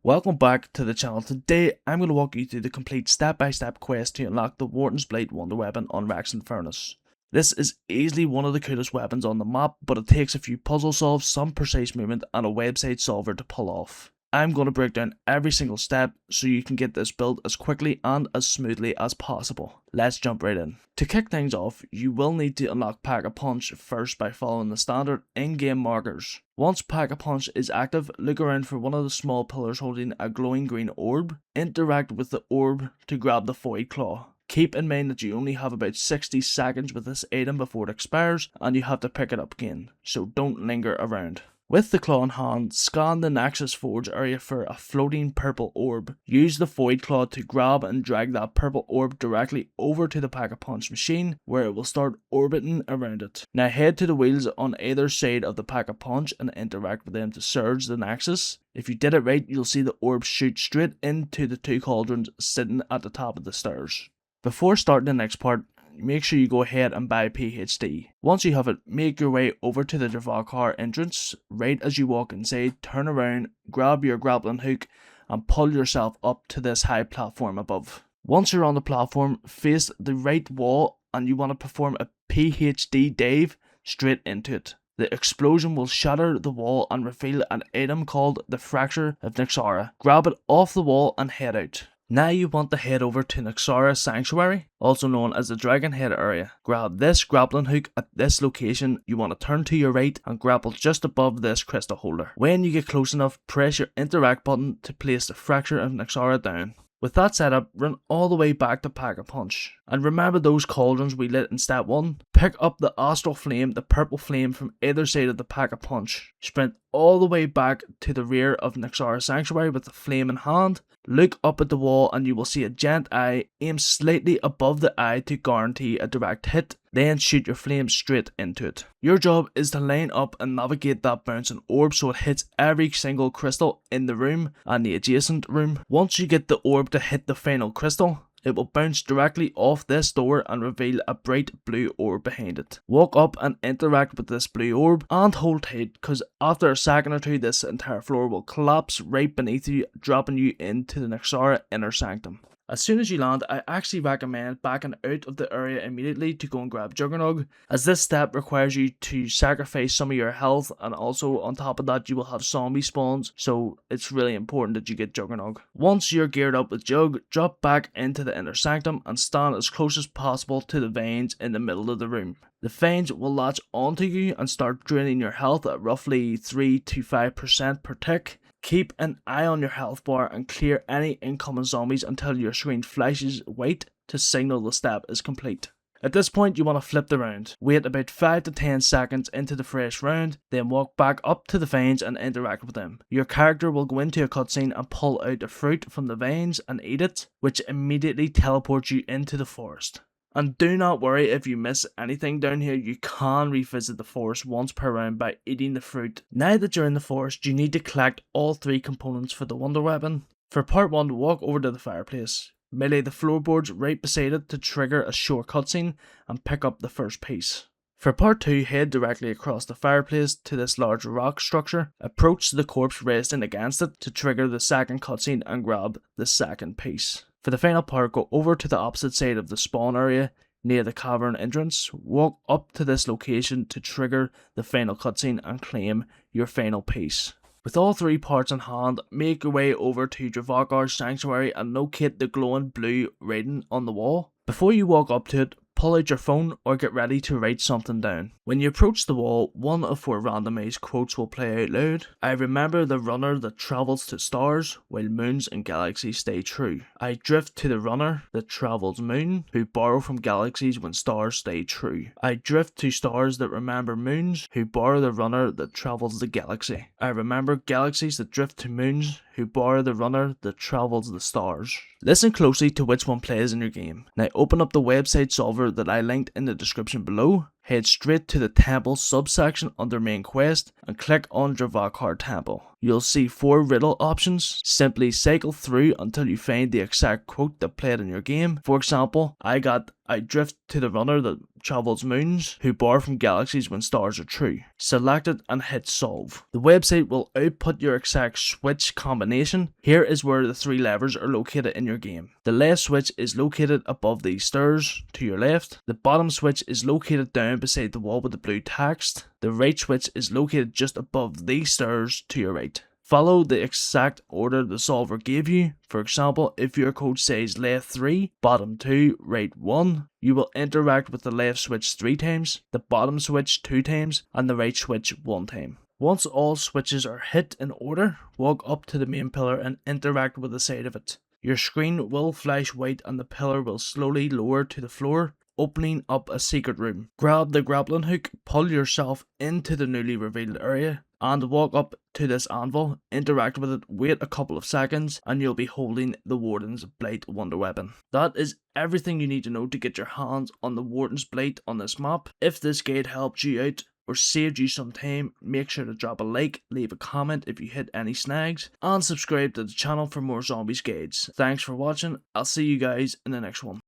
Welcome back to the channel. Today I'm going to walk you through the complete step-by-step quest to unlock the WARDEN'S BLIGHT wonder weapon on Rex Infernus. This is easily one of the coolest weapons on the map, but it takes a few puzzle solves, some precise movement and a website solver to pull off. I'm going to break down every single step so you can get this build as quickly and as smoothly as possible. Let's jump right in. To kick things off, you will need to unlock Pack-a-Punch first by following the standard in-game markers. Once Pack-a-Punch is active, look around for one of the small pillars holding a glowing green orb. Interact with the orb to grab the Void Claw. Keep in mind that you only have about 60 seconds with this item before it expires and you have to pick it up again, so don't linger around. With the claw in hand, scan the Nexus Forge area for a floating purple orb. Use the Void Claw to grab and drag that purple orb directly over to the Pack-a-Punch machine, where it will start orbiting around it. Now head to the wheels on either side of the Pack-a-Punch and interact with them to surge the Nexus. If you did it right, you'll see the orb shoot straight into the two cauldrons sitting at the top of the stairs. Before starting the next part, make sure you go ahead and buy PhD. Once you have it, make your way over to the Dravakar entrance. Right as you walk inside, turn around, grab your grappling hook and pull yourself up to this high platform above. Once you're on the platform, face the right wall and you want to perform a PhD dive straight into it. The explosion will shatter the wall and reveal an item called the Fracture of Nyxara. Grab it off the wall and head out. Now you want to head over to Nyxara Sanctuary, also known as the Dragon Head area. Grab this grappling hook at this location. You want to turn to your right and grapple just above this crystal holder. When you get close enough, press your interact button to place the Fracture of Nyxara down. With that set up, run all the way back to Pack-a-Punch. And remember those cauldrons we lit in step 1? Pick up the Astral Flame, the purple flame from either side of the Pack-a-Punch. Sprint all the way back to the rear of Nyxara Sanctuary with the flame in hand. Look up at the wall and you will see a giant eye. Aim slightly above the eye to guarantee a direct hit. Then shoot your flame straight into it. Your job is to line up and navigate that bouncing orb so it hits every single crystal in the room and the adjacent room. Once you get the orb to hit the final crystal, it will bounce directly off this door and reveal a bright blue orb behind it. Walk up and interact with this blue orb and hold tight, because after a second or two this entire floor will collapse right beneath you, dropping you into the Nyxara inner sanctum. As soon as you land, I actually recommend backing out of the area immediately to go and grab Juggernog, as this step requires you to sacrifice some of your health, and also on top of that you will have zombie spawns, so it's really important that you get Juggernog. Once you're geared up with Jug, drop back into the inner sanctum and stand as close as possible to the veins in the middle of the room. The veins will latch onto you and start draining your health at roughly 3 to 5% per tick. Keep an eye on your health bar and clear any incoming zombies until your screen flashes white to signal the step is complete. At this point you want to flip the round. Wait about 5 to 10 seconds into the fresh round, then walk back up to the veins and interact with them. Your character will go into a cutscene and pull out a fruit from the veins and eat it, which immediately teleports you into the forest. And do not worry if you miss anything down here, you can revisit the forest once per round by eating the fruit. Now that you're in the forest, you need to collect all 3 components for the wonder weapon. For part 1, walk over to the fireplace. Melee the floorboards right beside it to trigger a short cutscene and pick up the first piece. For part 2, head directly across the fireplace to this large rock structure. Approach the corpse resting against it to trigger the second cutscene and grab the second piece. For the final part, go over to the opposite side of the spawn area near the cavern entrance. Walk up to this location to trigger the final cutscene and claim your final piece. With all 3 parts in hand, make your way over to Dravakar's Sanctuary and locate the glowing blue writing on the wall. Before you walk up to it, pull out your phone or get ready to write something down. When you approach the wall, one of 4 randomized quotes will play out loud. I remember the runner that travels to stars while moons and galaxies stay true. I drift to the runner that travels moon, who borrow from galaxies when stars stay true. I drift to stars that remember moons, who borrow the runner that travels the galaxy. I remember galaxies that drift to moons, who borrow the runner that travels the stars. Listen closely to which one plays in your game. Now open up the website solver that I linked in the description below. Head straight to the temple subsection under main quest and click on Dravakar Temple. You'll see 4 riddle options. Simply cycle through until you find the exact quote that played in your game. For example, I drift to the runner that travels moons, who borrow from galaxies when stars are true. Select it and hit solve. The website will output your exact switch combination. Here is where the 3 levers are located in your game. The left switch is located above these stairs to your left. The bottom switch is located down beside the wall with the blue text. The right switch is located just above these stairs to your right. Follow the exact order the solver gave you. For example, if your code says left 3, bottom 2, right 1, you will interact with the left switch 3 times, the bottom switch 2 times, and the right switch 1 time. Once all switches are hit in order, walk up to the main pillar and interact with the side of it. Your screen will flash white and the pillar will slowly lower to the floor, opening up a secret room. Grab the grappling hook, pull yourself into the newly revealed area, and walk up to this anvil, interact with it, wait a couple of seconds, and you'll be holding the Warden's Blight wonder weapon. That is everything you need to know to get your hands on the Warden's Blight on this map. If this guide helped you out or saved you some time, make sure to drop a like, leave a comment if you hit any snags, and subscribe to the channel for more zombies guides. Thanks for watching, I'll see you guys in the next one.